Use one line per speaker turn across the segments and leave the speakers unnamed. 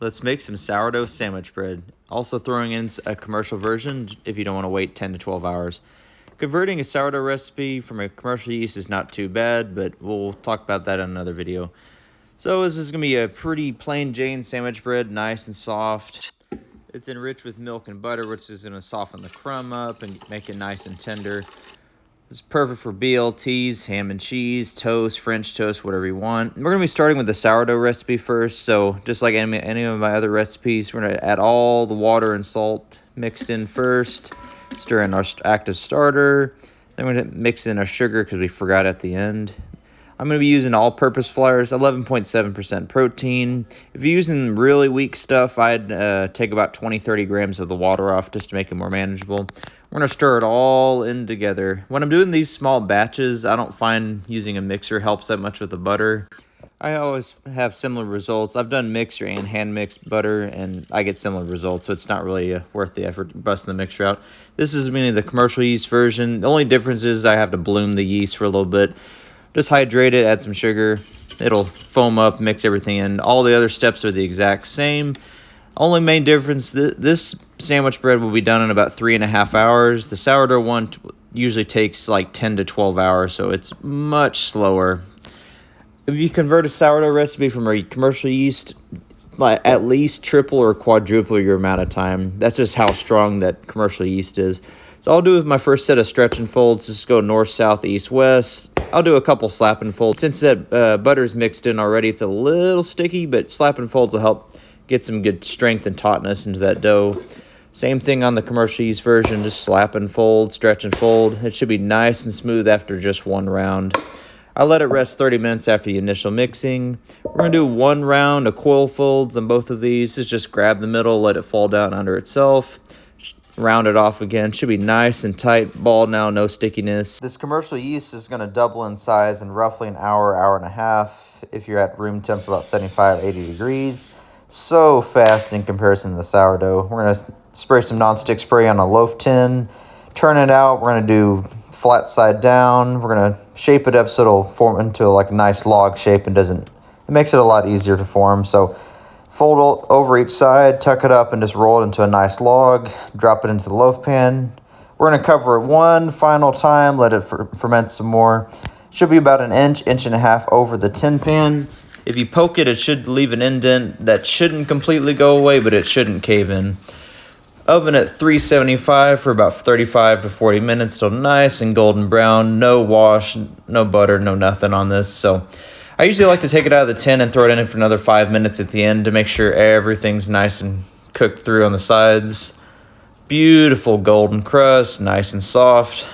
Let's make some sourdough sandwich bread. Also throwing in a commercial version if you don't want to wait 10 to 12 hours. Converting a sourdough recipe from a commercial yeast is not too bad, but we'll talk about that in another video. So this is going to be a pretty plain Jane sandwich bread, nice and soft. It's enriched with milk and butter, which is going to soften the crumb up and make it nice and tender. It's perfect for BLTs, ham and cheese, toast, French toast, whatever you want. We're going to be starting with the sourdough recipe first. So just like any of my other recipes, we're going to add all the water and salt mixed in first. Stir in our active starter. Then we're going to mix in our sugar because we forgot at the end. I'm going to be using all-purpose flours, 11.7% protein. If you're using really weak stuff, I'd take about 20-30 grams of the water off just to make it more manageable. We're going to stir it all in together. When I'm doing these small batches, I don't find using a mixer helps that much with the butter. I always have similar results. I've done mixer and hand-mixed butter, and I get similar results, so it's not really worth the effort busting the mixture out. This is meaning the commercial yeast version. The only difference is I have to bloom the yeast for a little bit. Just hydrate it, add some sugar. It'll foam up, mix everything in. All the other steps are the exact same. Only main difference, this sandwich bread will be done in about 3.5 hours. The sourdough one usually takes like 10 to 12 hours, so it's much slower. If you convert a sourdough recipe from a commercial yeast, like at least triple or quadruple your amount of time. That's just how strong that commercial yeast is. So I'll do with my first set of stretch and folds, just go north, south, east, west. I'll do a couple slap and folds. Since that butter's mixed in already, it's a little sticky, but slap and folds will help get some good strength and tautness into that dough. Same thing on the commercial yeast version, just slap and fold, stretch and fold. It should be nice and smooth after just one round. I let it rest 30 minutes after the initial mixing. We're going to do one round of coil folds on both of these. Just grab the middle, let it fall down under itself. Round it off again. Should be nice and tight. Ball now, no stickiness. This commercial yeast is going to double in size in roughly an hour, hour and a half. If you're at room temp, about 75, 80 degrees. So fast in comparison to the sourdough. We're going to spray some nonstick spray on a loaf tin. Turn it out. We're going to do flat side down. We're going to shape it up so it'll form into like a nice log shape and it makes it a lot easier to form. So fold over each side, tuck it up, and just roll it into a nice log. Drop it into the loaf pan. We're going to cover it one final time, let it ferment some more. Should be about an inch, inch and a half over the tin pan. If you poke it, it should leave an indent that shouldn't completely go away, but it shouldn't cave in. Oven at 375 for about 35 to 40 minutes till nice and golden brown. No wash, no butter, no nothing on this. So I usually like to take it out of the tin and throw it in for another 5 minutes at the end to make sure everything's nice and cooked through on the sides. Beautiful golden crust, nice and soft.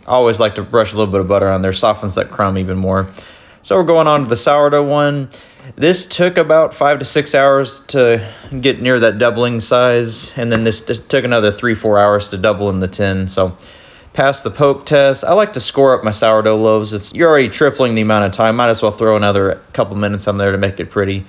I always like to brush a little bit of butter on there, softens that crumb even more. So we're going on to the sourdough one. This took about 5 to 6 hours to get near that doubling size, and then this took another 3-4 hours to double in the tin. So pass the poke test. I like to score up my sourdough loaves. You're already tripling the amount of time. Might as well throw another couple minutes on there to make it pretty.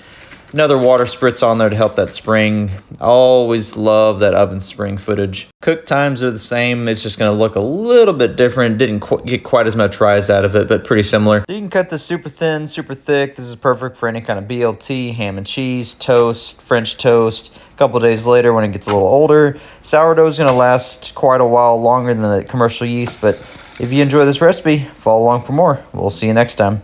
Another water spritz on there to help that spring. I always love that oven spring footage. Cook times are the same. It's just going to look a little bit different. Didn't get quite as much rise out of it, but pretty similar. You can cut this super thin, super thick. This is perfect for any kind of BLT, ham and cheese, toast, French toast. A couple days later when it gets a little older. Sourdough is going to last quite a while longer than the commercial yeast, but if you enjoy this recipe, follow along for more. We'll see you next time.